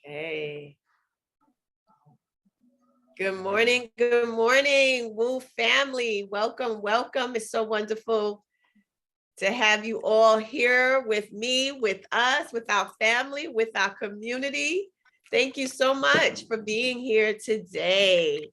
Hey. Good morning, Woo family. Welcome, welcome. It's so wonderful to have you all here with me, with us, with our family, with our community. Thank you so much for being here today.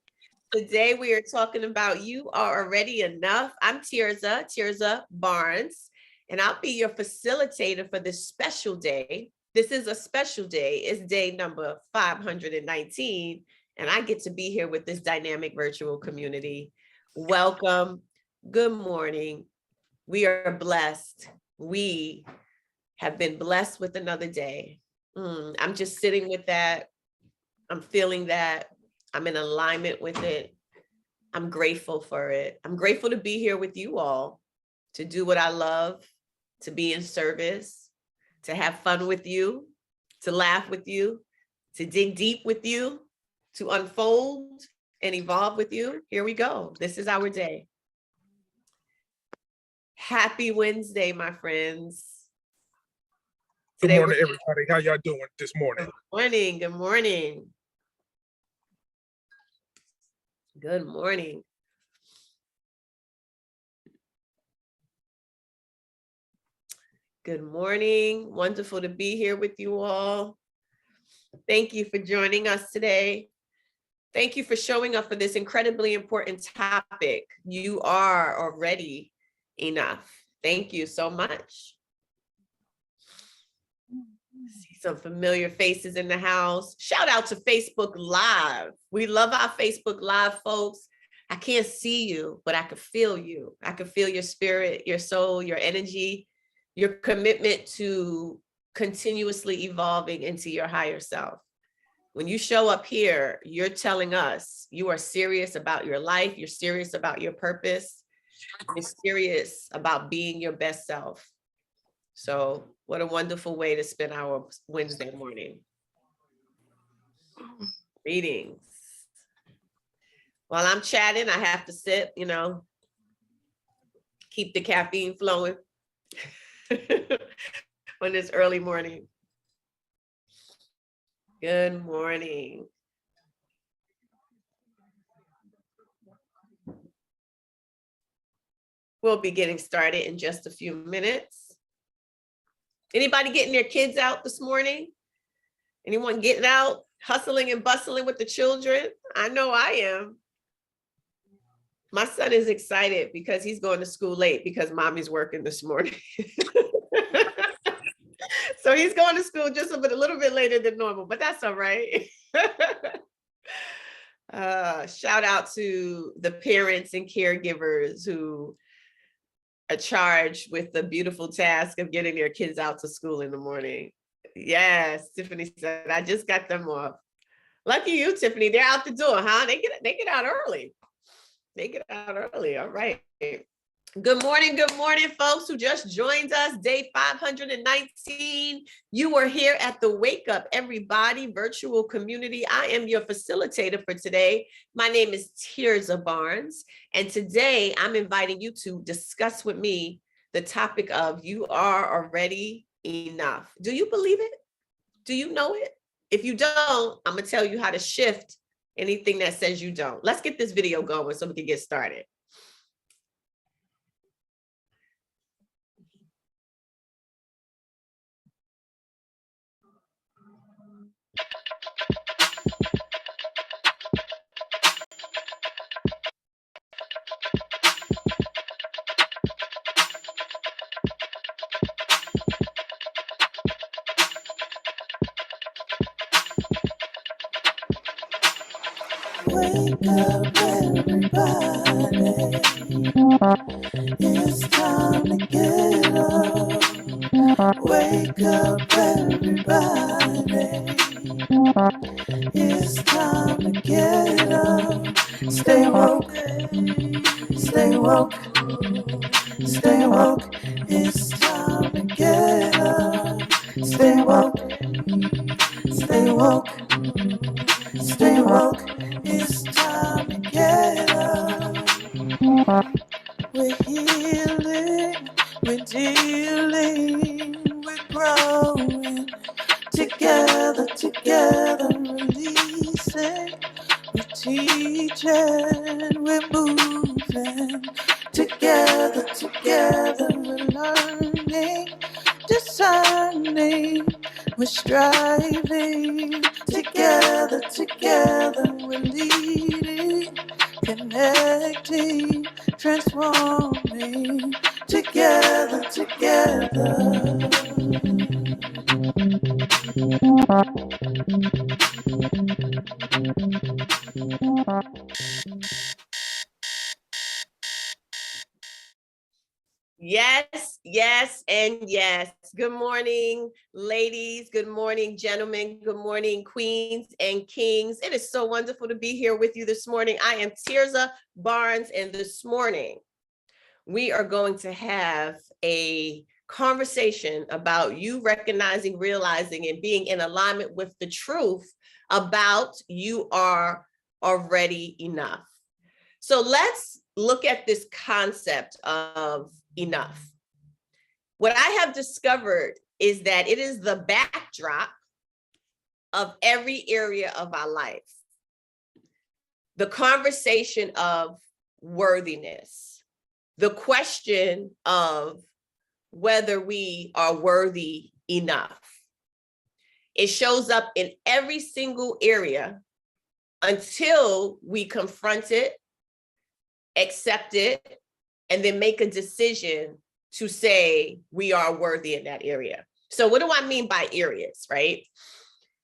Today we are talking about You Are Already Enough. I'm Tirza Barnes, and I'll be your facilitator for this special day. This is a special day. It's day number 519, and I get to be here with this dynamic virtual community. Welcome. Good morning. We are blessed. We have been blessed with another day. I'm just sitting with that. I'm feeling that. I'm in alignment with it. I'm grateful for it. I'm grateful to be here with you all, to do what I love, to be in service, to have fun with you, to laugh with you, to dig deep with you, to unfold and evolve with you. Here we go. This is our day. Happy Wednesday, my friends. Good morning, everybody. How y'all doing this morning? Good morning. Good morning. Good morning. Good morning. Wonderful to be here with you all. Thank you for joining us today. Thank you for showing up for this incredibly important topic. You are already enough. Thank you so much. See some familiar faces in the house. Shout out to Facebook Live. We love our Facebook Live folks. I can't see you, but I can feel you. I can feel your spirit, your soul, your energy, your commitment to continuously evolving into your higher self. When you show up here, you're telling us you are serious about your life. You're serious about your purpose. You're serious about being your best self. So what a wonderful way to spend our Wednesday morning. Greetings. While I'm chatting, I have to sip, keep the caffeine flowing on this early morning. Good morning. We'll be getting started in just a few minutes. Anybody getting their kids out this morning? Anyone getting out, hustling and bustling with the children? I know I am. My son is excited because he's going to school late because mommy's working this morning. So he's going to school just a little bit later than normal, but that's all right. Shout out to the parents and caregivers who are charged with the beautiful task of getting their kids out to school in the morning. Yes, Tiffany said, I just got them off. Lucky you, Tiffany. They're out the door, huh? They get out early. They get out early. All right. Good morning, folks who just joined us. Day 519. You are here at the Wake Up Everybody virtual community. I am your facilitator for today. My name is Tirza Barnes, and today I'm inviting you to discuss with me the topic of You Are Already Enough. Do you believe it? Do you know it? If you don't, I'm gonna tell you how to shift anything that says you don't. Let's get this video going so we can get started. Wake up, everybody. It's time to get up. Wake up, everybody. It's time to get up. Stay woke. Stay woke. Stay woke. It's time to get up. Stay woke. Stay woke. Stay woke. It's time to get up. We're healing, we're dealing, we're growing. teaching, we're moving. Together, together, we're learning, discerning, we're striving. Together, together, we're leading, connecting, transforming. Together, together. Yes, yes, and yes. Good morning, ladies. Good morning, gentlemen. Good morning, queens and kings. It is so wonderful to be here with you this morning. I am Tirza Barnes, and this morning we are going to have a conversation about you recognizing, realizing, and being in alignment with the truth about you are already enough. So let's look at this concept of enough. What I have discovered is that it is the backdrop of every area of our life. The conversation of worthiness, the question of whether we are worthy enough. It shows up in every single area until we confront it, accept it, and then make a decision to say we are worthy in that area. So what do I mean by areas, right?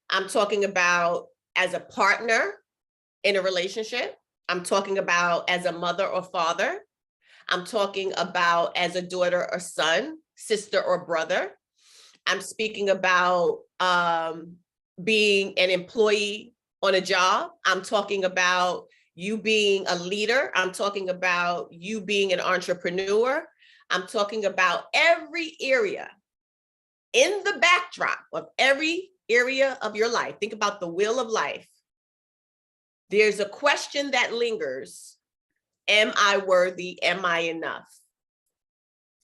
I'm talking about as a partner in a relationship. I'm talking about as a mother or father. I'm talking about as a daughter or son, sister or brother. I'm speaking about being an employee on a job. I'm talking about you being a leader. I'm talking about you being an entrepreneur. I'm talking about every area in the backdrop of every area of your life. Think about the wheel of life. There's a question that lingers. Am I worthy? Am I enough?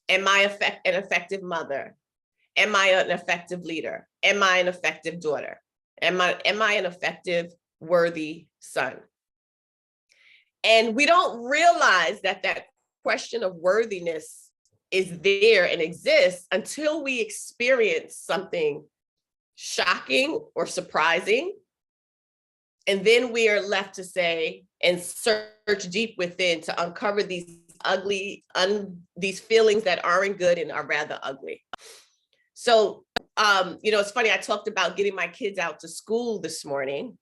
Am I an effective mother? Am I an effective leader? Am I an effective daughter? Am I an effective, worthy son? And we don't realize that that question of worthiness is there and exists until we experience something shocking or surprising. And then we are left to say and search deep within to uncover these ugly, these feelings that aren't good and are rather ugly. So, it's funny, I talked about getting my kids out to school this morning.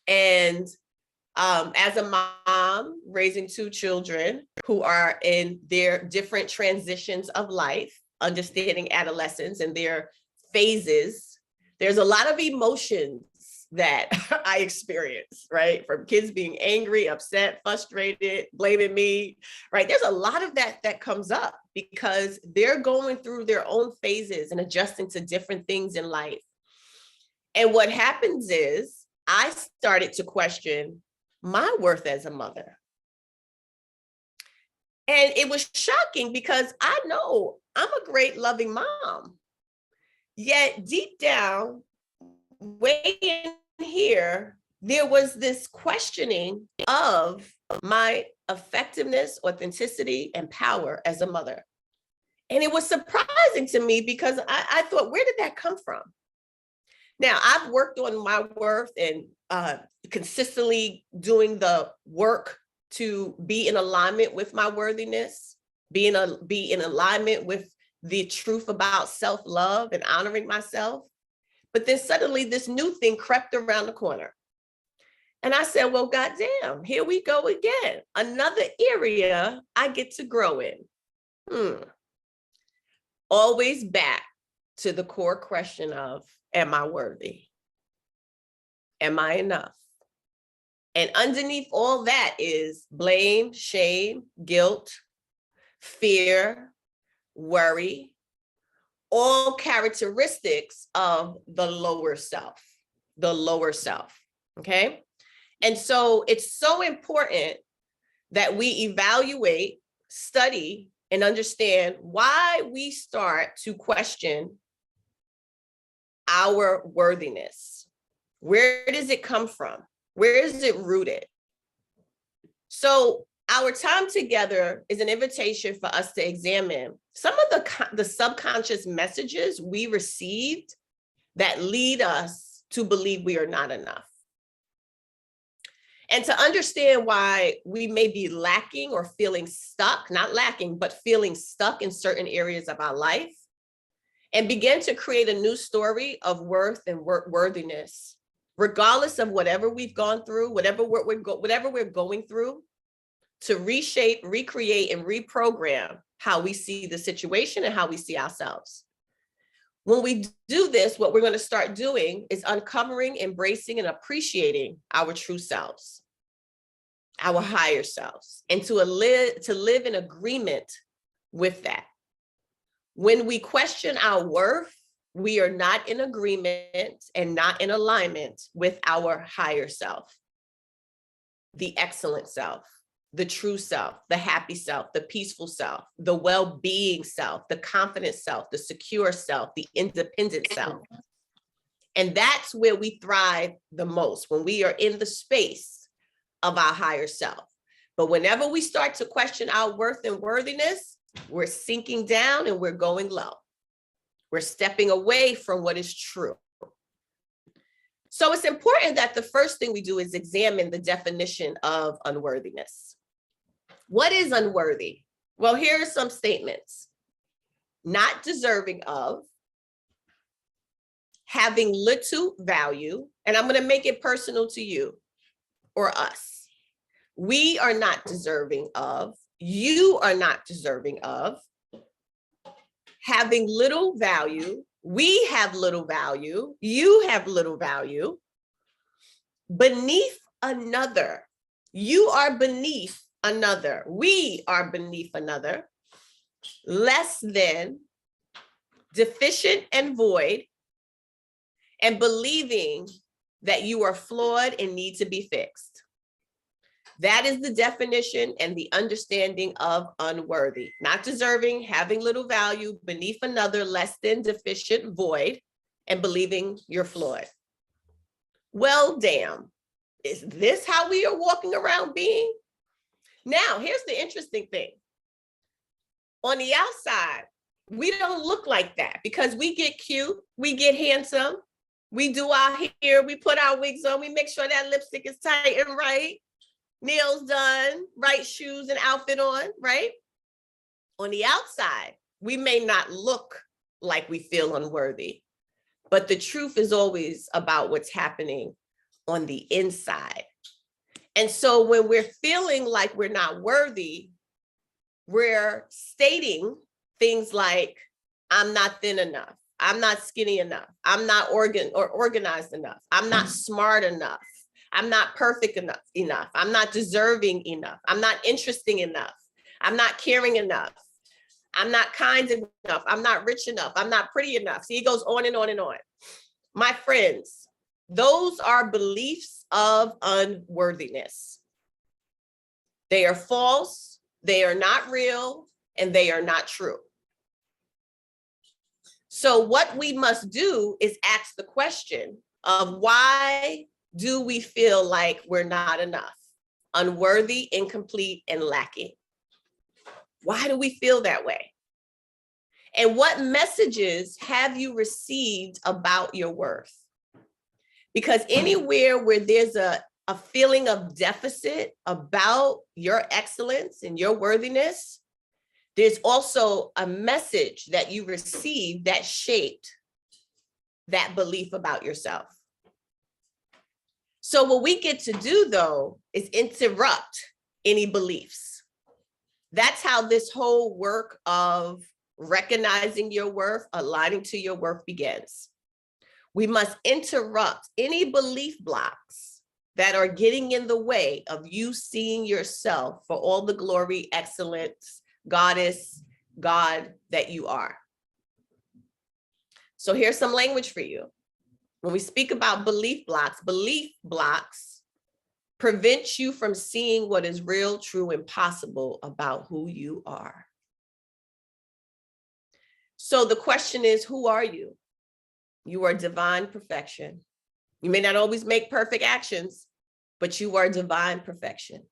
And as a mom raising two children who are in their different transitions of life, understanding adolescence and their phases, there's a lot of emotions that I experience, right? From kids being angry, upset, frustrated, blaming me, right? There's a lot of that comes up because they're going through their own phases and adjusting to different things in life. And what happens is I started to question my worth as a mother. And it was shocking because I know I'm a great loving mom. Yet deep down, way in here, there was this questioning of my effectiveness, authenticity, and power as a mother. And it was surprising to me because I thought, where did that come from? Now, I've worked on my worth and consistently doing the work to be in alignment with my worthiness, be in alignment with the truth about self-love and honoring myself. But then suddenly this new thing crept around the corner. And I said, well, goddamn, here we go again. Another area I get to grow in. Always back to the core question of, am I worthy? Am I enough? And underneath all that is blame, shame, guilt, fear, worry, all characteristics of the lower self, okay? And so it's so important that we evaluate, study, and understand why we start to question our worthiness. Where does it come from? Where is it rooted? So our time together is an invitation for us to examine some of the subconscious messages we received that lead us to believe we are not enough. And to understand why we may be lacking or feeling stuck, not lacking, but feeling stuck in certain areas of our life, and begin to create a new story of worth and worthiness, regardless of whatever we've gone through, whatever we're going through, to reshape, recreate, and reprogram how we see the situation and how we see ourselves. When we do this, what we're going to start doing is uncovering, embracing, and appreciating our true selves, our higher selves, and to live in agreement with that. When we question our worth, we are not in agreement and not in alignment with our higher self, the excellent self, the true self, the happy self, the peaceful self, the well-being self, the confident self, the secure self, the independent self. And that's where we thrive the most, when we are in the space of our higher self. But whenever we start to question our worth and worthiness, we're sinking down and we're going low. We're stepping away from what is true. So it's important that the first thing we do is examine the definition of unworthiness. What is unworthy? Well, here are some statements. Not deserving of, having little value, and I'm going to make it personal to you or us. We are not deserving of, you are not deserving of, having little value, we have little value, you have little value, beneath another, you are beneath another, we are beneath another, less than, deficient and void, and believing that you are flawed and need to be fixed. That is the definition and the understanding of unworthy. Not deserving, having little value, beneath another, less than, deficient, void, and believing you're flawed. Well, damn, is this how we are walking around being? Now, here's the interesting thing. On the outside, we don't look like that because we get cute, we get handsome, we do our hair, we put our wigs on, we make sure that lipstick is tight and right, nails done, right shoes and outfit on, right? On the outside, we may not look like we feel unworthy, but the truth is always about what's happening on the inside. And so when we're feeling like we're not worthy, we're stating things like, I'm not thin enough, I'm not skinny enough, I'm not organized enough, I'm not smart enough, I'm not perfect enough, I'm not deserving enough, I'm not interesting enough, I'm not caring enough, I'm not kind enough, I'm not rich enough, I'm not pretty enough. See, it goes on and on and on. My friends, those are beliefs of unworthiness. They are false, they are not real, and they are not true. So what we must do is ask the question of why do we feel like we're not enough, unworthy, incomplete, and lacking? Why do we feel that way? And what messages have you received about your worth? Because anywhere where there's a feeling of deficit about your excellence and your worthiness, there's also a message that you received that shaped that belief about yourself. So what we get to do, though, is interrupt any beliefs. That's how this whole work of recognizing your worth, aligning to your worth begins. We must interrupt any belief blocks that are getting in the way of you seeing yourself for all the glory, excellence, goddess, God that you are. So here's some language for you. When we speak about belief blocks prevent you from seeing what is real, true, and possible about who you are. So the question is, who are you? You are divine perfection. You may not always make perfect actions, but you are divine perfection.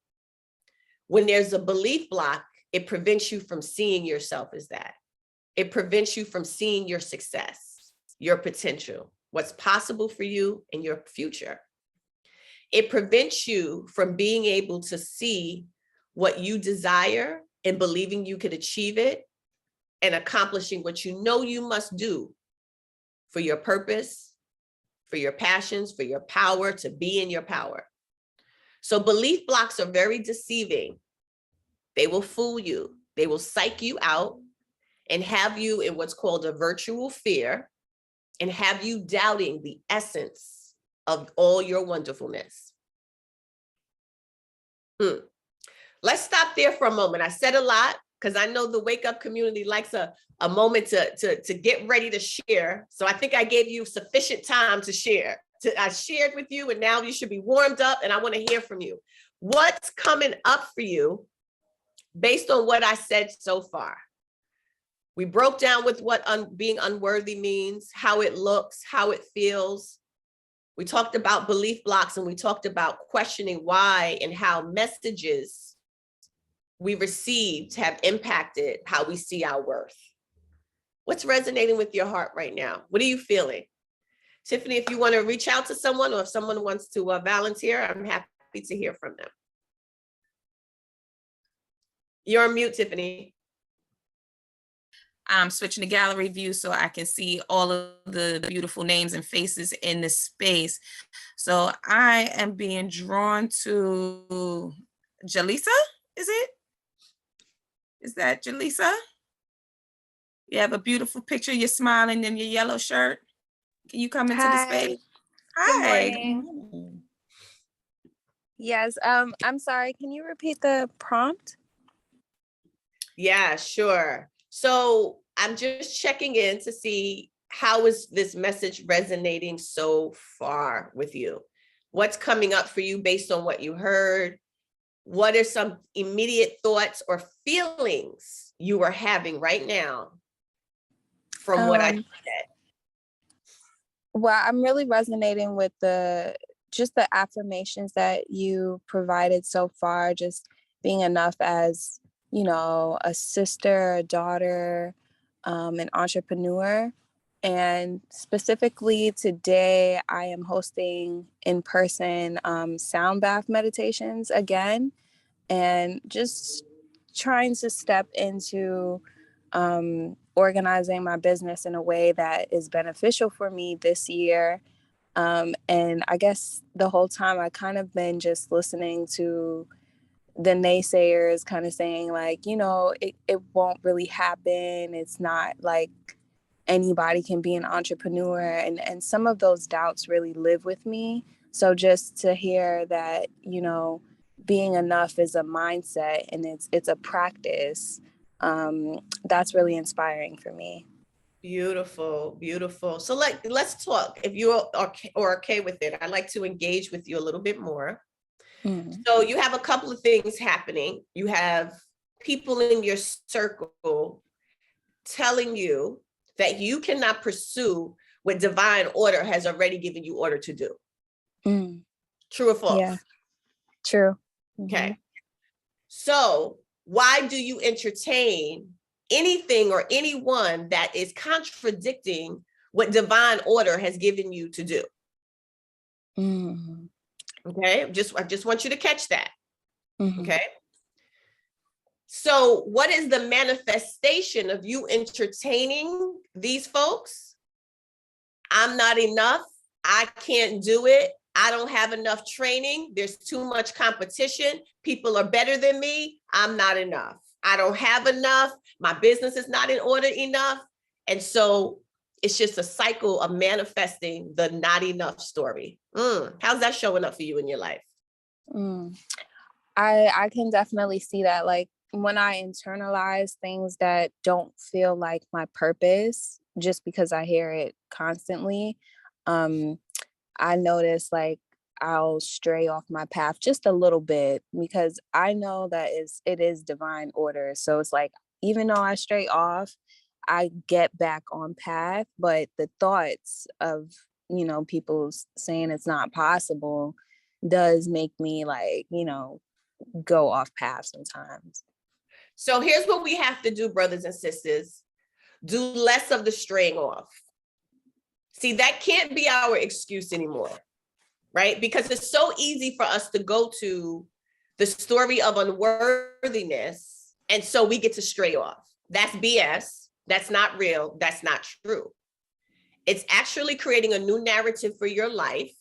When there's a belief block, it prevents you from seeing yourself as that. It prevents you from seeing your success, your potential, what's possible for you in your future. It prevents you from being able to see what you desire and believing you could achieve it and accomplishing what you know you must do for your purpose, for your passions, for your power, to be in your power. So belief blocks are very deceiving. They will fool you. They will psych you out and have you in what's called a virtual fear and have you doubting the essence of all your wonderfulness. Let's stop there for a moment. I said a lot because I know the Wake Up community likes a moment to get ready to share. So I think I gave you sufficient time to share. I shared with you and now you should be warmed up and I want to hear from you. What's coming up for you based on what I said so far? We broke down with what being unworthy means, how it looks, how it feels. We talked about belief blocks and we talked about questioning why and how messages we received have impacted how we see our worth. What's resonating with your heart right now? What are you feeling? Tiffany, if you want to reach out to someone or if someone wants to volunteer, I'm happy to hear from them. You're on mute, Tiffany. I'm switching to gallery view so I can see all of the beautiful names and faces in this space. So I am being drawn to Jaleesa, is it? Is that Jaleesa? You have a beautiful picture, you're smiling in your yellow shirt. Can you come into the space? Hi. Good morning. Yes, I'm sorry, can you repeat the prompt? Yeah, sure. So I'm just checking in to see how is this message resonating so far with you? What's coming up for you based on what you heard? What are some immediate thoughts or feelings you are having right now from what I said? Well, I'm really resonating with just the affirmations that you provided so far, just being enough as, you know, a sister, a daughter, an entrepreneur. And specifically today, I am hosting in-person sound bath meditations again, and just trying to step into organizing my business in a way that is beneficial for me this year. And I guess the whole time I kind of been just listening to the naysayers kind of saying like, you know, it won't really happen. It's not like anybody can be an entrepreneur. And some of those doubts really live with me. So just to hear that, you know, being enough is a mindset and it's a practice. That's really inspiring for me. Beautiful, beautiful. So let's talk. If you are okay with it, I'd like to engage with you a little bit more. So you have a couple of things happening. You have people in your circle telling you that you cannot pursue what divine order has already given you order to do. True or false? Yeah, true. Okay. So why do you entertain anything or anyone that is contradicting what divine order has given you to do? Okay, I just want you to catch that. Okay. So what is the manifestation of you entertaining these folks? I'm not enough. I can't do it. I don't have enough training. There's too much competition. People are better than me. I'm not enough. I don't have enough. My business is not in order enough. And so it's just a cycle of manifesting the not enough story. How's that showing up for you in your life? I can definitely see that. Like when I internalize things that don't feel like my purpose, just because I hear it constantly, I notice like I'll stray off my path just a little bit because I know that it is divine order. So it's like, even though I stray off, I get back on path, but the thoughts of, you know, people saying it's not possible does make me like, go off path sometimes. So here's what we have to do, brothers and sisters. Do less of the straying off. See, that can't be our excuse anymore, right? Because it's so easy for us to go to the story of unworthiness, and so we get to stray off. That's BS. That's not real. That's not true. It's actually creating a new narrative for your life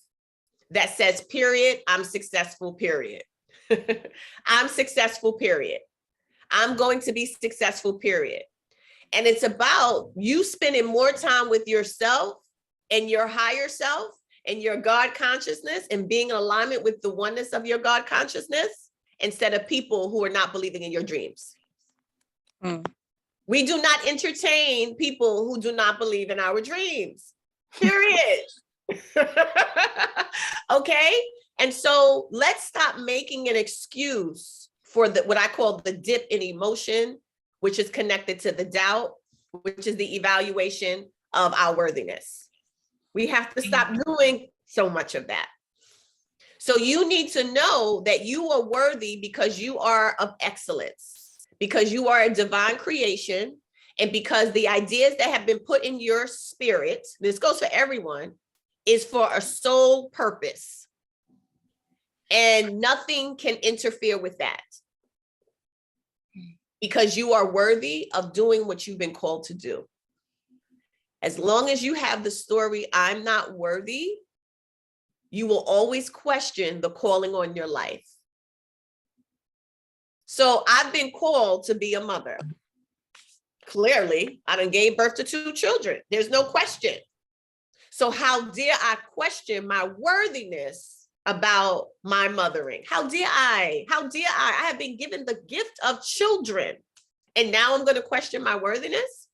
that says, period, I'm successful, period. I'm successful, period. I'm going to be successful, period. And it's about you spending more time with yourself and your higher self and your God consciousness and being in alignment with the oneness of your God consciousness instead of people who are not believing in your dreams. We do not entertain people who do not believe in our dreams, period. Okay? And so let's stop making an excuse for what I call the dip in emotion, which is connected to the doubt, which is the evaluation of our worthiness. We have to stop doing so much of that. So you need to know that you are worthy because you are of excellence, because you are a divine creation, and because the ideas that have been put in your spirit, this goes for everyone, is for a sole purpose. And nothing can interfere with that. Because you are worthy of doing what you've been called to do. As long as you have the story, I'm not worthy, you will always question the calling on your life. So I've been called to be a mother. Clearly, I done gave birth to 2 children. There's no question. So how dare I question my worthiness about my mothering? How dare I? How dare I? I have been given the gift of children, and now I'm going to question my worthiness?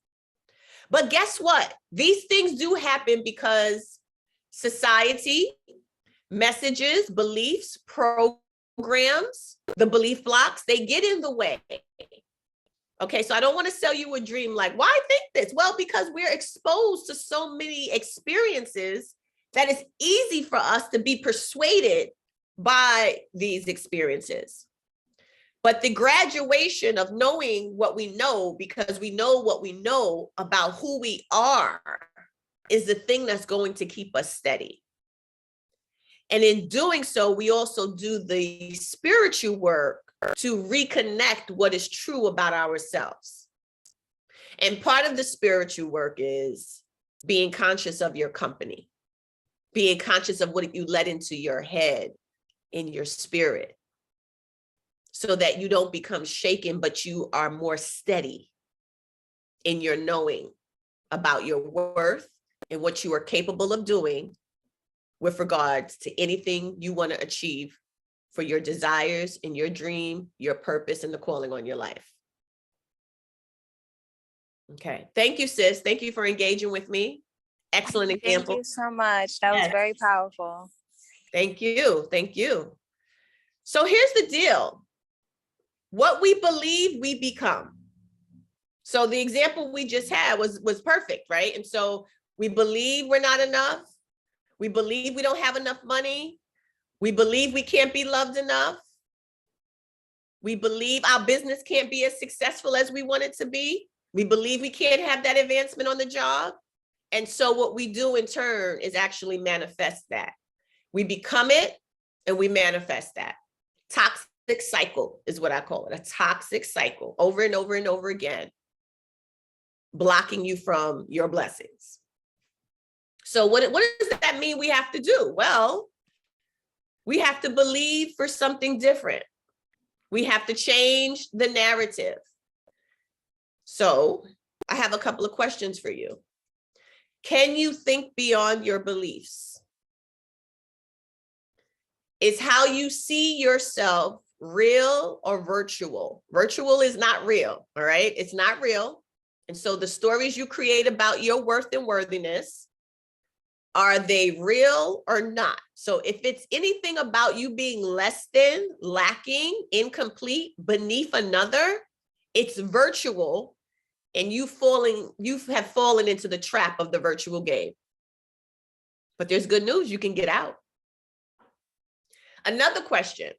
But guess what? These things do happen because society, messages, beliefs, programs, the belief blocks, they get in the way. Okay, so I don't want to sell you a dream like, why think this? Well, because we're exposed to so many experiences that it's easy for us to be persuaded by these experiences. But the graduation of knowing what we know, because we know what we know about who we are, is the thing that's going to keep us steady. And in doing so, we also do the spiritual work to reconnect what is true about ourselves. And part of the spiritual work is being conscious of your company, being conscious of what you let into your head, in your spirit, so that you don't become shaken, but you are more steady in your knowing about your worth and what you are capable of doing with regards to anything you want to achieve for your desires and your dream, your purpose, and the calling on your life. Okay. Thank you, sis. Thank you for engaging with me. Excellent example. Thank you so much. That was very powerful. Thank you. Thank you. So here's the deal. What we believe, we become. So the example we just had was perfect, right? And so we believe we're not enough. We believe we don't have enough money. We believe we can't be loved enough. We believe our business can't be as successful as we want it to be. We believe we can't have that advancement on the job. And so what we do in turn is actually manifest that. We become it and we manifest that. Toxic cycle is what I call it, a toxic cycle, over and over and over again, blocking you from your blessings. So what does that mean we have to do? Well, we have to believe for something different. We have to change the narrative. So I have a couple of questions for you. Can you think beyond your beliefs? Is how you see yourself real or virtual? Virtual is not real, all right? It's not real. And so the stories you create about your worth and worthiness, are they real or not? So if it's anything about you being less than, lacking, incomplete, beneath another, it's virtual, and you have fallen into the trap of the virtual game. But there's good news, you can get out. Another question,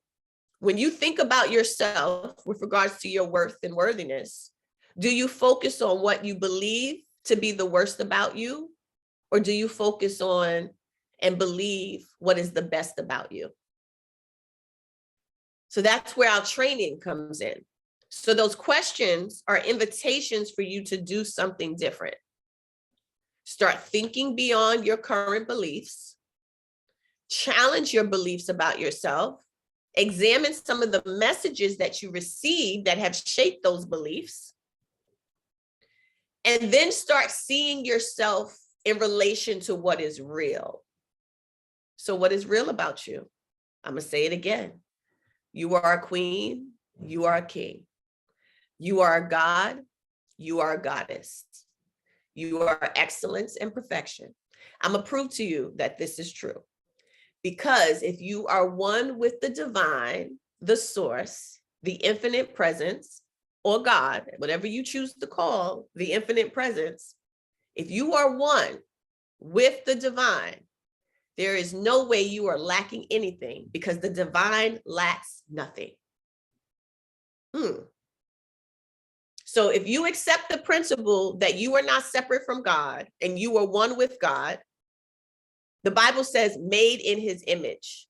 when you think about yourself with regards to your worth and worthiness, do you focus on what you believe to be the worst about you? Or do you focus on and believe what is the best about you? So that's where our training comes in. So those questions are invitations for you to do something different. Start thinking beyond your current beliefs. Challenge your beliefs about yourself. Examine some of the messages that you receive that have shaped those beliefs. And then start seeing yourself in relation to what is real. So what is real about you? I'm going to say it again. You are a queen. You are a king. You are a god. You are a goddess. You are excellence and perfection. I'm going to prove to you that this is true. Because if you are one with the divine, the source, the infinite presence, or God, whatever you choose to call the infinite presence, if you are one with the divine, there is no way you are lacking anything, because the divine lacks nothing. So if you accept the principle that you are not separate from God and you are one with God, the Bible says made in his image.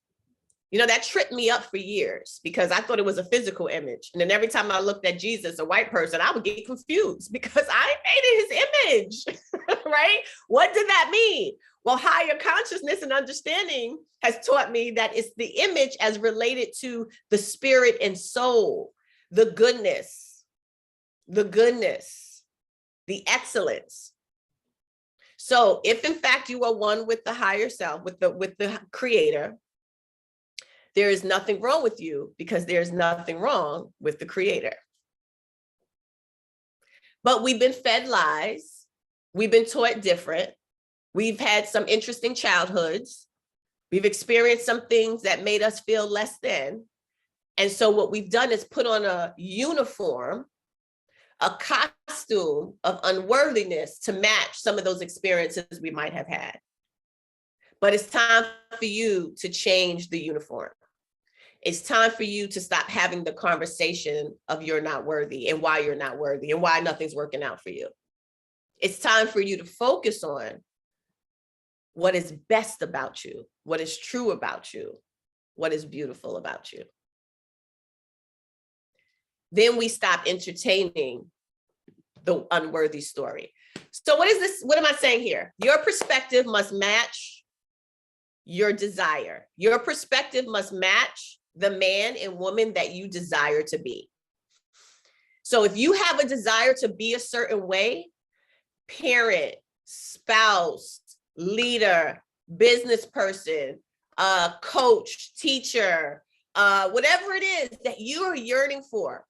You know, that tripped me up for years because I thought it was a physical image. And then every time I looked at Jesus, a white person, I would get confused because I made in his image, right? What did that mean? Well, higher consciousness and understanding has taught me that it's the image as related to the spirit and soul, the goodness, the excellence. So if in fact you are one with the higher self, with the creator, there is nothing wrong with you because there's nothing wrong with the creator. But we've been fed lies. We've been taught different. We've had some interesting childhoods. We've experienced some things that made us feel less than. And so what we've done is put on a uniform, a costume of unworthiness to match some of those experiences we might have had. But it's time for you to change the uniform. It's time for you to stop having the conversation of you're not worthy and why you're not worthy and why nothing's working out for you. It's time for you to focus on what is best about you, what is true about you, what is beautiful about you. Then we stop entertaining the unworthy story. So what is this? What am I saying here? Your perspective must match your desire. Your perspective must match the man and woman that you desire to be. So if you have a desire to be a certain way, parent, spouse, leader, business person, coach, teacher, whatever it is that you are yearning for,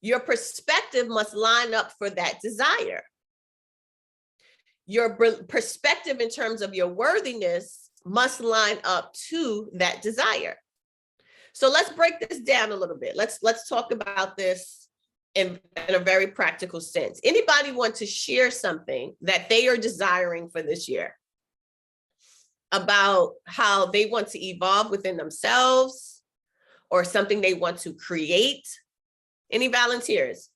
your perspective must line up for that desire. Your perspective in terms of your worthiness must line up to that desire. So let's break this down a little bit. Let's talk about this in a very practical sense. Anybody want to share something that they are desiring for this year about how they want to evolve within themselves or something they want to create? Any volunteers?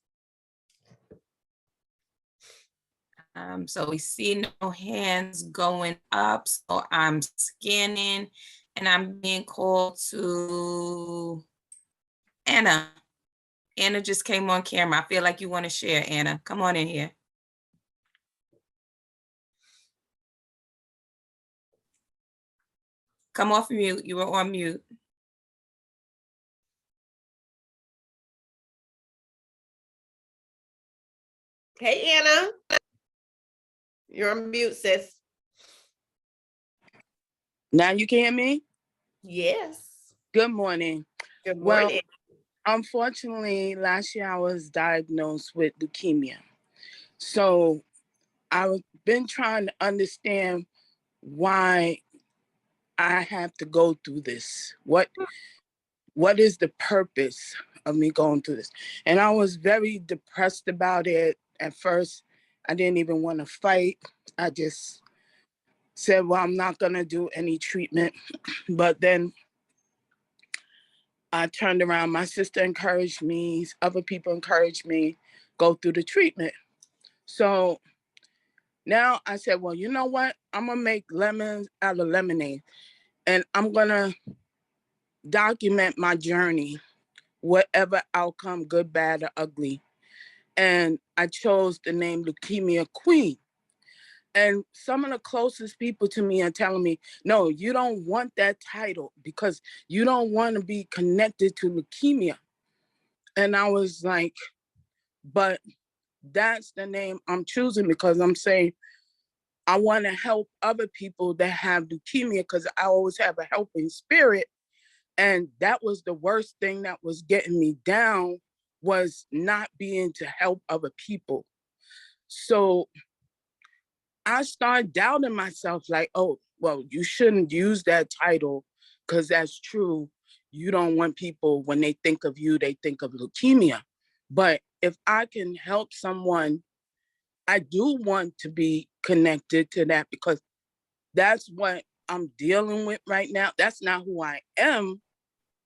So we see no hands going up. So I'm scanning and I'm being called to Anna. Anna just came on camera. I feel like you want to share, Anna. Come on in here. Come off mute. You were on mute. Hey, Anna. You're on mute, sis. Now you can hear me? Yes. Good morning. Good morning. Well, unfortunately, last year I was diagnosed with leukemia. So I've been trying to understand why I have to go through this. What is the purpose of me going through this? And I was very depressed about it. At first, I didn't even want to fight. I just said, well, I'm not going to do any treatment. But then I turned around. My sister encouraged me. Other people encouraged me go through the treatment. So now I said, well, you know what? I'm going to make lemons out of lemonade. And I'm going to document my journey, whatever outcome, good, bad, or ugly. And I chose the name Leukemia Queen. And some of the closest people to me are telling me, no, you don't want that title because you don't want to be connected to leukemia. And I was like, but that's the name I'm choosing because I'm saying I want to help other people that have leukemia because I always have a helping spirit. And that was the worst thing that was getting me down, was not being to help other people. So I started doubting myself like, oh, well, you shouldn't use that title because that's true. You don't want people, when they think of you, they think of leukemia. But if I can help someone, I do want to be connected to that because that's what I'm dealing with right now. That's not who I am.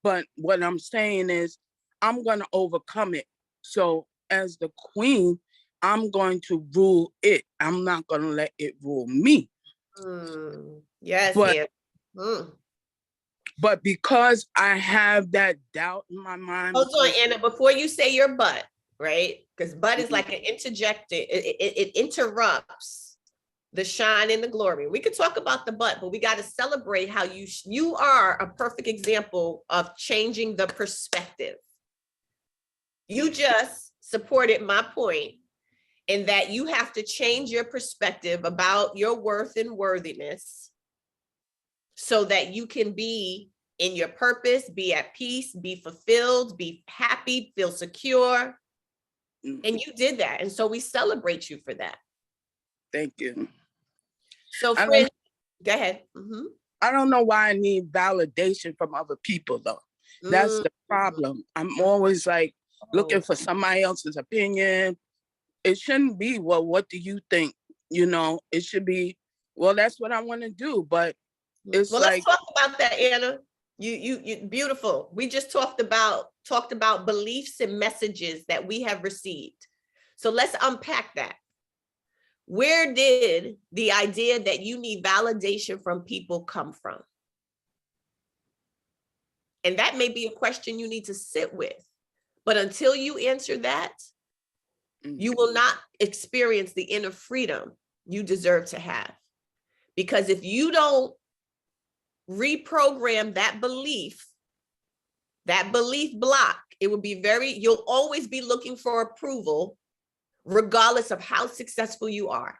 But what I'm saying is I'm going to overcome it. So as the queen, I'm going to rule it. I'm not going to let it rule me. Yes, But, yeah. but because I have that doubt in my mind. Hold on, Anna, before you say your but, right? Because but is like an interjecting, it interrupts the shine and the glory. We could talk about the but we got to celebrate how you are a perfect example of changing the perspective. You just supported my point in that you have to change your perspective about your worth and worthiness so that you can be in your purpose, be at peace, be fulfilled, be happy, feel secure. And you did that. And so we celebrate you for that. Thank you. So friends, go ahead. I don't know why I need validation from other people though. That's the problem. I'm always like looking for somebody else's opinion. It shouldn't be, well, what do you think? You know, it should be, well, that's what I want to do. But it's let's talk about that, Anna. You beautiful. We just talked about beliefs and messages that we have received. So let's unpack that. Where did the idea that you need validation from people come from? And that may be a question you need to sit with. But until you answer that, you will not experience the inner freedom you deserve to have. Because if you don't reprogram that belief block, it will be you'll always be looking for approval, regardless of how successful you are.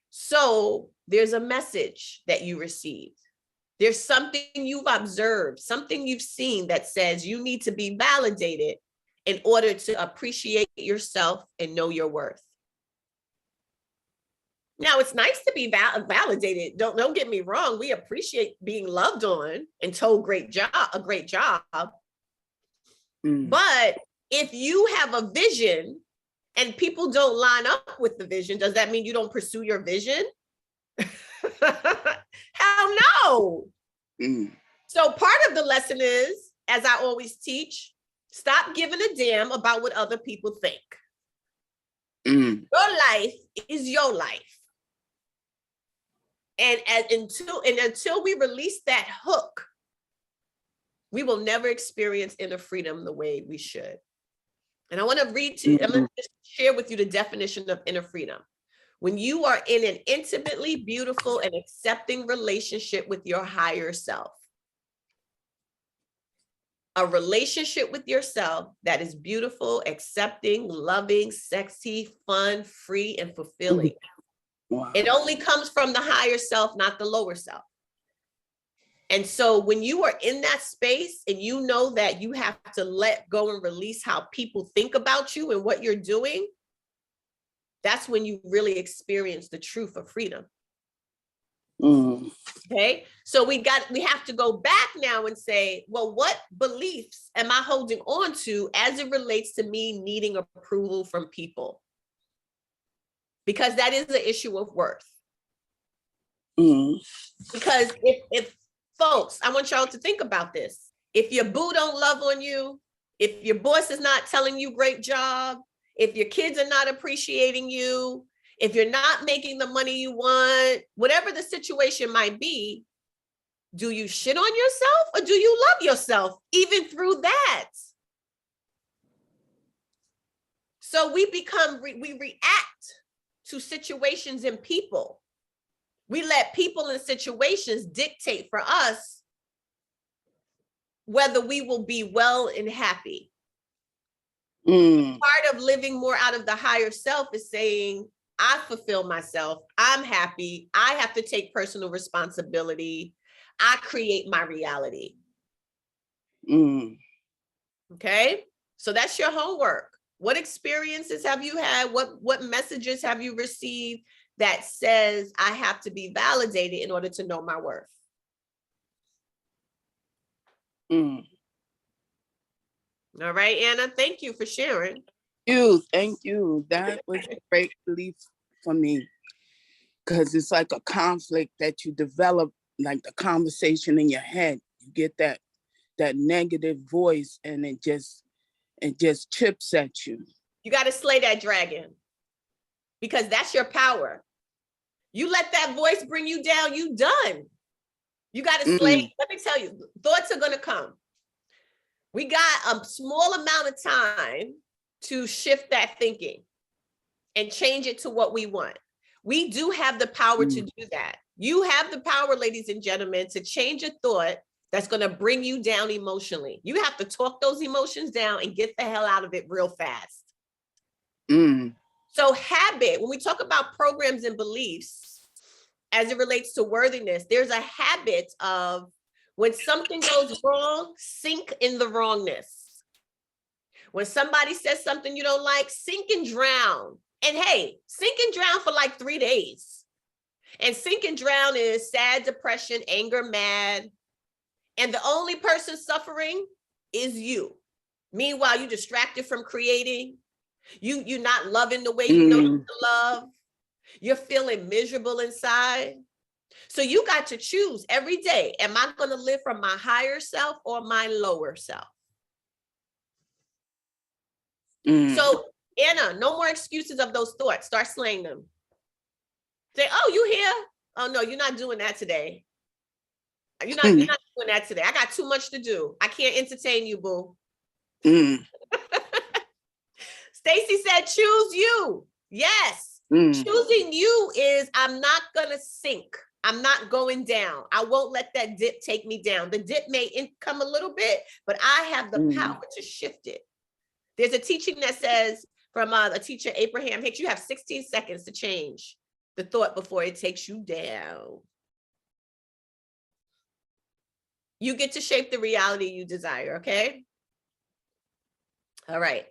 So there's a message that you received. There's something you've observed, something you've seen that says you need to be validated in order to appreciate yourself and know your worth. Now, it's nice to be validated. Don't get me wrong. We appreciate being loved on and told a great job. But if you have a vision and people don't line up with the vision, does that mean you don't pursue your vision? Hell no. So part of the lesson is, as I always teach, stop giving a damn about what other people think. Your life is your life. And until we release that hook, we will never experience inner freedom the way we should. And I want to I'm going to just share with you the definition of inner freedom. When you are in an intimately beautiful and accepting relationship with your higher self. A relationship with yourself that is beautiful, accepting, loving, sexy, fun, free, and fulfilling. Wow. It only comes from the higher self, not the lower self. And so when you are in that space and you know that you have to let go and release how people think about you and what you're doing, that's when you really experience the truth of freedom. Okay, so we have to go back now and say, well, what beliefs am I holding on to as it relates to me needing approval from people? Because that is the issue of worth. Because if Folks, I want y'all to think about this. If your boo don't love on you, if your boss is not telling you great job, if your kids are not appreciating you, if you're not making the money you want, whatever the situation might be, do you shit on yourself or do you love yourself even through that? So we react to situations and people. We let people and situations dictate for us whether we will be well and happy. Part of living more out of the higher self is saying, I fulfill myself. I'm happy. I have to take personal responsibility. I create my reality. Okay, so that's your homework. What experiences have you had? What messages have you received that says I have to be validated in order to know my worth? All right, Anna, thank you for sharing. Thank you. That was a great relief for me, because it's like a conflict that you develop, like the conversation in your head. You get that negative voice, and it just chips at you. You got to slay that dragon, because that's your power. You let that voice bring you down, you done. You got to slay. Let me tell you, thoughts are going to come. We got a small amount of time to shift that thinking and change it to what we want. We do have the power to do that. You have the power, ladies and gentlemen, to change a thought that's going to bring you down emotionally. You have to talk those emotions down and get the hell out of it real fast. So habit, when we talk about programs and beliefs, as it relates to worthiness, there's a habit of when something goes wrong, sink in the wrongness. When somebody says something you don't like, sink and drown. And hey, sink and drown for like 3 days. And sink and drown is sad, depression, anger, mad. And the only person suffering is you. Meanwhile, you're distracted from creating. You're not loving the way you know you to love. You're feeling miserable inside. So you got to choose every day. Am I going to live from my higher self or my lower self? So Anna, no more excuses of those thoughts. Start slaying them. Say, oh, you here? Oh no, you're not doing that today. You're not doing that today. I got too much to do. I can't entertain you, boo. Stacy said, choose you. Yes. Choosing you is I'm not going to sink. I'm not going down. I won't let that dip take me down. The dip may come a little bit, but I have the power to shift it. There's a teaching that says from a teacher, Abraham Hicks, you have 16 seconds to change the thought before it takes you down. You get to shape the reality you desire, okay? All right.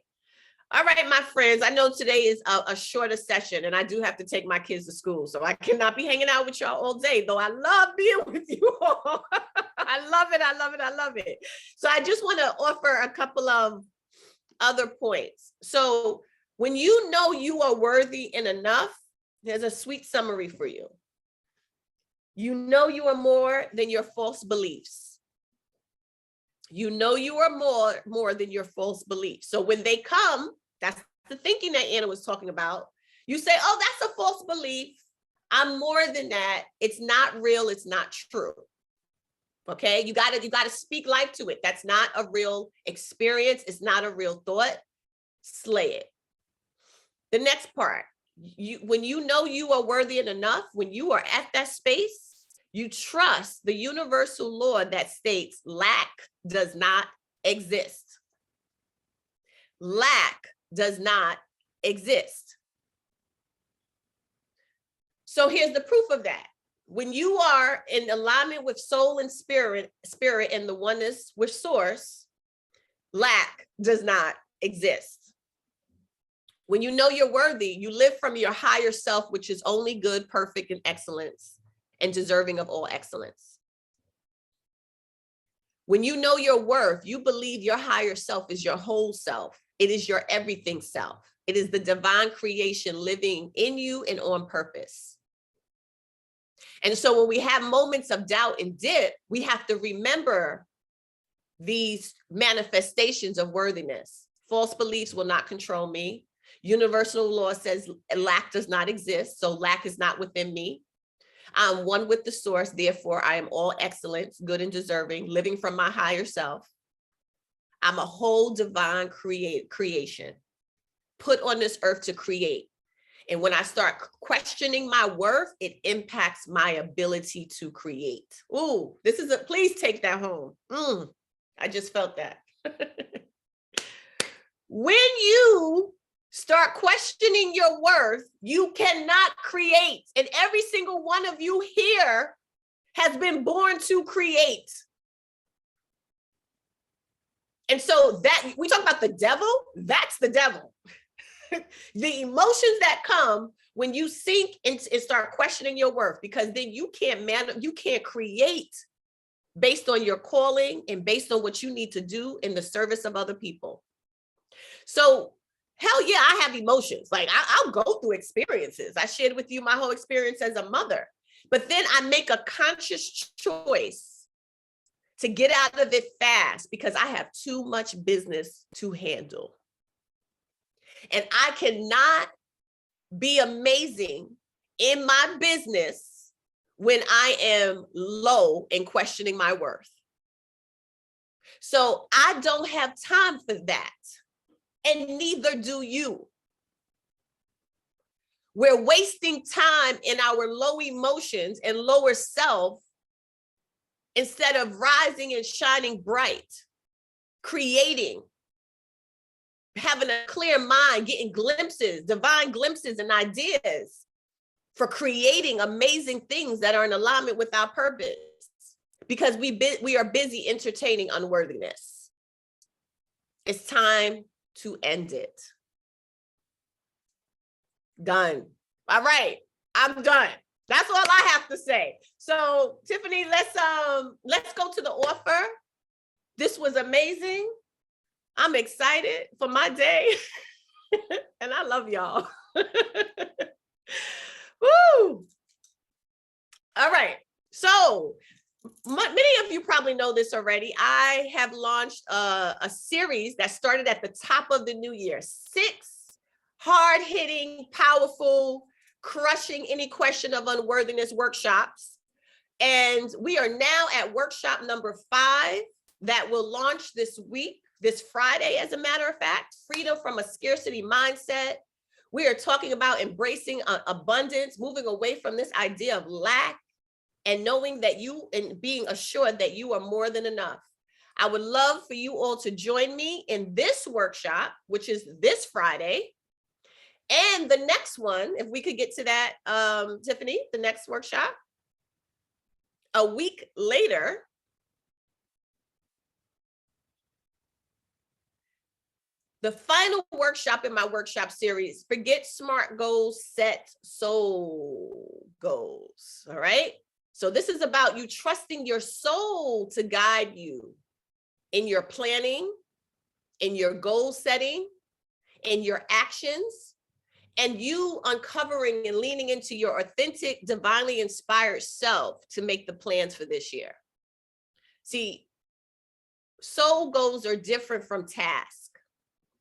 All right, my friends, I know today is a shorter session and I do have to take my kids to school, so I cannot be hanging out with y'all all day, though I love being with you all. I love it, I love it, I love it. So I just want to offer a couple of other points. So when you know you are worthy and enough, there's a sweet summary for you. You know you are more than your false beliefs. You know you are more than your false beliefs. So when they come, that's the thinking that Anna was talking about. You say, oh, that's a false belief. I'm more than that. It's not real. It's not true. Okay, you gotta speak life to it. That's not a real experience. It's not a real thought. Slay it. The next part, when you know you are worthy and enough, when you are at that space, you trust the universal law that states lack does not exist. Lack does not exist. So here's the proof of that. When you are in alignment with soul and spirit and the oneness with source, lack does not exist. When you know you're worthy, you live from your higher self, which is only good, perfect, and excellence, and deserving of all excellence. When you know your worth, you believe your higher self is your whole self. It is your everything self. It is the divine creation living in you and on purpose. And so when we have moments of doubt and dip, we have to remember these manifestations of worthiness. False beliefs will not control me. Universal law says lack does not exist, so lack is not within me. I'm one with the source, therefore I am all excellence, good and deserving, living from my higher self. I'm a whole divine creation, put on this earth to create. And when I start questioning my worth, it impacts my ability to create. Ooh, this is please take that home. I just felt that. When you start questioning your worth, you cannot create. And every single one of you here has been born to create. And so that we talk about the devil, that's the devil. The emotions that come when you sink and start questioning your worth, because then you can't create based on your calling and based on what you need to do in the service of other people. So hell yeah, I have emotions. Like I'll go through experiences. I shared with you my whole experience as a mother, but then I make a conscious choice to get out of it fast because I have too much business to handle. And I cannot be amazing in my business when I am low and questioning my worth. So I don't have time for that. And neither do you. We're wasting time in our low emotions and lower self instead of rising and shining bright, creating, having a clear mind, getting glimpses, divine glimpses and ideas for creating amazing things that are in alignment with our purpose, because we are busy entertaining unworthiness. It's time to end it. Done. All right, I'm done. That's all I have to say. So Tiffany, let's go to the offer. This was amazing. I'm excited for my day. And I love y'all. Woo! All right. So many of you probably know this already. I have launched a series that started at the top of the new year. 6 hard-hitting, powerful, crushing any question of unworthiness workshops. And we are now at workshop number 5 that will launch this week. This Friday, as a matter of fact, freedom from a scarcity mindset. We are talking about embracing abundance, moving away from this idea of lack, and knowing that you and being assured that you are more than enough. I would love for you all to join me in this workshop, which is this Friday. And the next one, if we could get to that, Tiffany, the next workshop, a week later. The final workshop in my workshop series, forget SMART goals, set soul goals, all right? So this is about you trusting your soul to guide you in your planning, in your goal setting, in your actions, and you uncovering and leaning into your authentic, divinely inspired self to make the plans for this year. See, soul goals are different from tasks.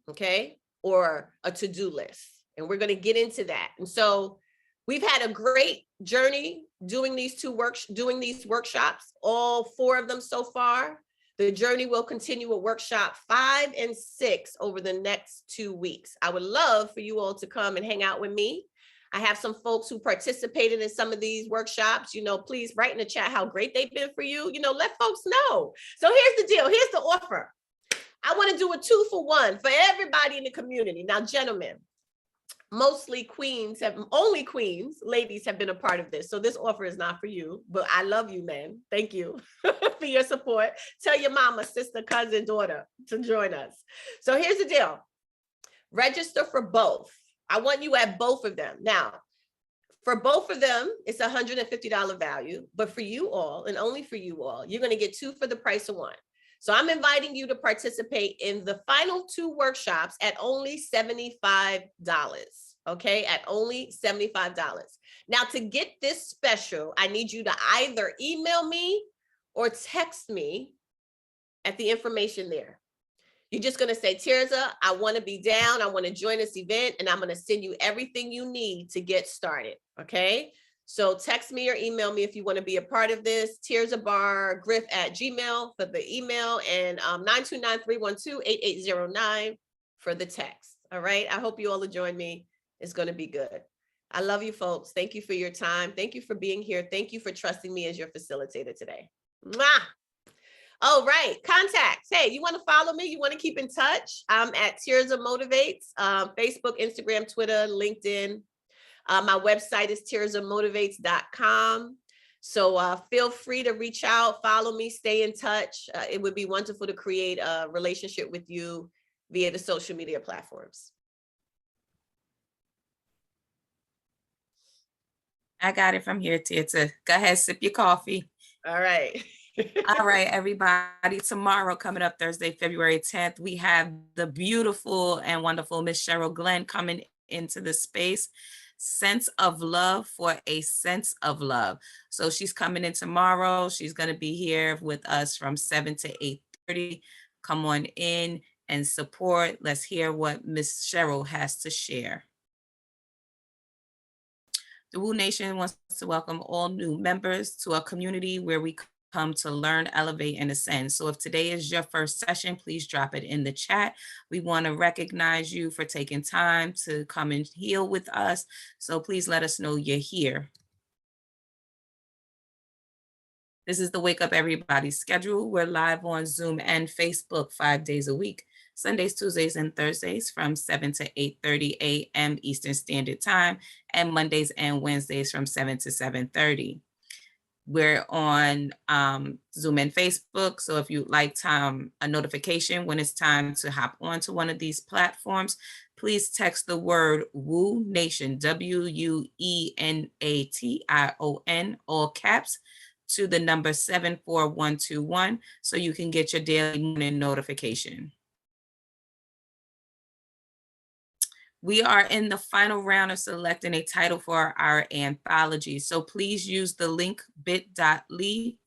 Okay, or a to-do list. And we're going to get into that. And so we've had a great journey doing these workshops, all 4 of them so far. The journey will continue with workshop 5 and 6 over the next 2 weeks. I would love for you all to come and hang out with me. I have some folks who participated in some of these workshops. Please write in the chat how great they've been for you. Let folks know. So here's the deal. Here's the offer. I want to do a 2-for-1 for everybody in the community. Now, gentlemen, only queens, ladies have been a part of this. So this offer is not for you, but I love you, men. Thank you for your support. Tell your mama, sister, cousin, daughter to join us. So here's the deal. Register for both. I want you at both of them. Now, for both of them, it's $150 value, but for you all, and only for you all, you're going to get 2 for the price of 1. So I'm inviting you to participate in the final 2 workshops at only $75. okay, at only $75. Now, to get this special, I need you to either email me or text me at the information there. You're just going to say, Tirza, I want to be down. I want to join this event, and I'm going to send you everything you need to get started. Okay. So text me or email me if you want to be a part of this. TirzaBarGriff@gmail for the email, and 929-312-8809 for the text. All right. I hope you all will join me. It's going to be good. I love you folks. Thank you for your time. Thank you for being here. Thank you for trusting me as your facilitator today. Mwah! All right, contacts. Hey, you want to follow me? You want to keep in touch? I'm at Tirza Motivates, Facebook, Instagram, Twitter, LinkedIn. My website is tirzamotivates.com. So feel free to reach out, follow me, stay in touch. It would be wonderful to create a relationship with you via the social media platforms. I got it from here, Tirza. Go ahead, sip your coffee. All right. All right, everybody. Tomorrow, coming up Thursday, February 10th, we have the beautiful and wonderful Miss Cheryl Glenn coming into the space. Sense of Love for a Sense of Love. So she's coming in tomorrow. She's going to be here with us from 7 to 8:30. Come on in and support. Let's hear what Miss Cheryl has to share. The Woo Nation wants to welcome all new members to a community where we come to learn, elevate, and ascend. So if today is your first session, please drop it in the chat. We want to recognize you for taking time to come and heal with us. So please let us know you're here. This is the Wake Up Everybody schedule. We're live on Zoom and Facebook 5 days a week. Sundays, Tuesdays, and Thursdays from 7 to 8:30 a.m. Eastern Standard Time, and Mondays and Wednesdays from 7 to 7:30. We're on Zoom and Facebook. So if you'd like a notification when it's time to hop onto one of these platforms, please text the word Woo Nation, WUENATION, all caps, to the number 74121 so you can get your daily morning notification. We are in the final round of selecting a title for our anthology. So please use the link bit.ly/Woo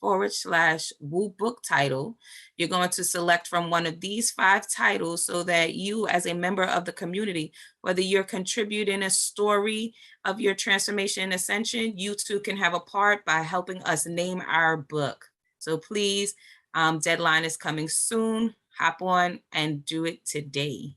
Book Title. You're going to select from one of these 5 titles so that you, as a member of the community, whether you're contributing a story of your transformation and ascension, you too can have a part by helping us name our book. So please, deadline is coming soon. Hop on and do it today.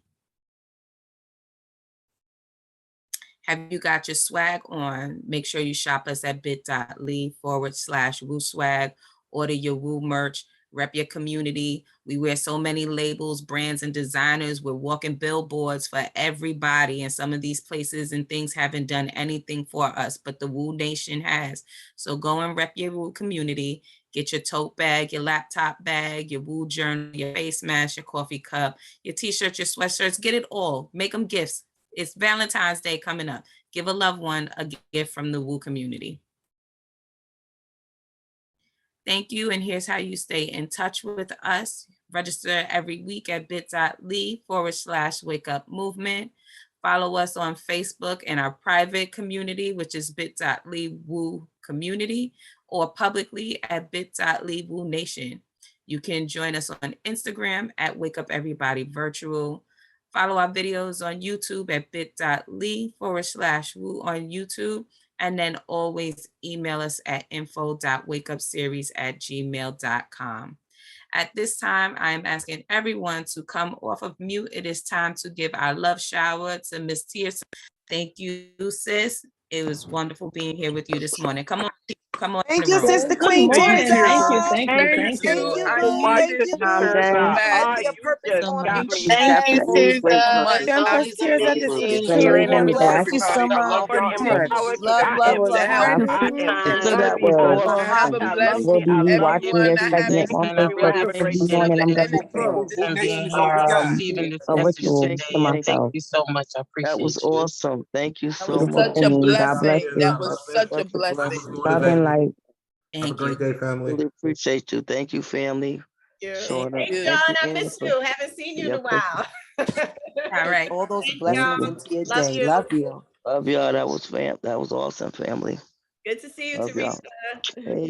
Have you got your swag on? Make sure you shop us at bit.ly/Woo Swag. Order your Woo merch, rep your community. We wear so many labels, brands, and designers. We're walking billboards for everybody. And some of these places and things haven't done anything for us, but the Woo Nation has. So go and rep your Woo community. Get your tote bag, your laptop bag, your Woo journal, your face mask, your coffee cup, your t-shirts, your sweatshirts. Get it all. Make them gifts. It's Valentine's Day coming up. Give a loved one a gift from the Woo community. Thank you. And here's how you stay in touch with us. Register every week at bit.ly/Wake Up Movement. Follow us on Facebook in our private community, which is bit.ly/Woo Community, or publicly at bit.ly/Woo Nation. You can join us on Instagram at Wake Up Everybody Virtual. Follow our videos on YouTube at bit.ly/Woo on YouTube. And then always email us at info.wakeupseries@gmail.com. At this time, I am asking everyone to come off of mute. It is time to give our love shower to Miss Tirza. Thank you, sis. It was wonderful being here with you this morning. Come on. Thank you, Sister Queen Tirza. Thank you. Thank you, I boo. needed Thank you, to boo. hear that. Be a purpose on a mission. Thank you, Tirza. Empress Tirza, this is Hearing beautiful. everything. Thank you so much. For encouragement. Love, love, To love. have So that have a blessed We'll be watching everyone. your I have segment on Facebook every morning. I'm going to a ritual to myself. That was awesome. Thank you That so was Beautiful much. such a queen. God bless blessing. you. That was such a blessing. Love and light. Have a great day, family. Really appreciate you. Thank you, family. Yeah. Showing up. Hey, Thank John, you, I Anna, missed for you. Haven't seen you in a your while. All right. all those Thank blessings y'all. into your Love day. you. Love you. Love y'all. That was awesome, family. Good to see you, Love y'all. Teresa. Hey,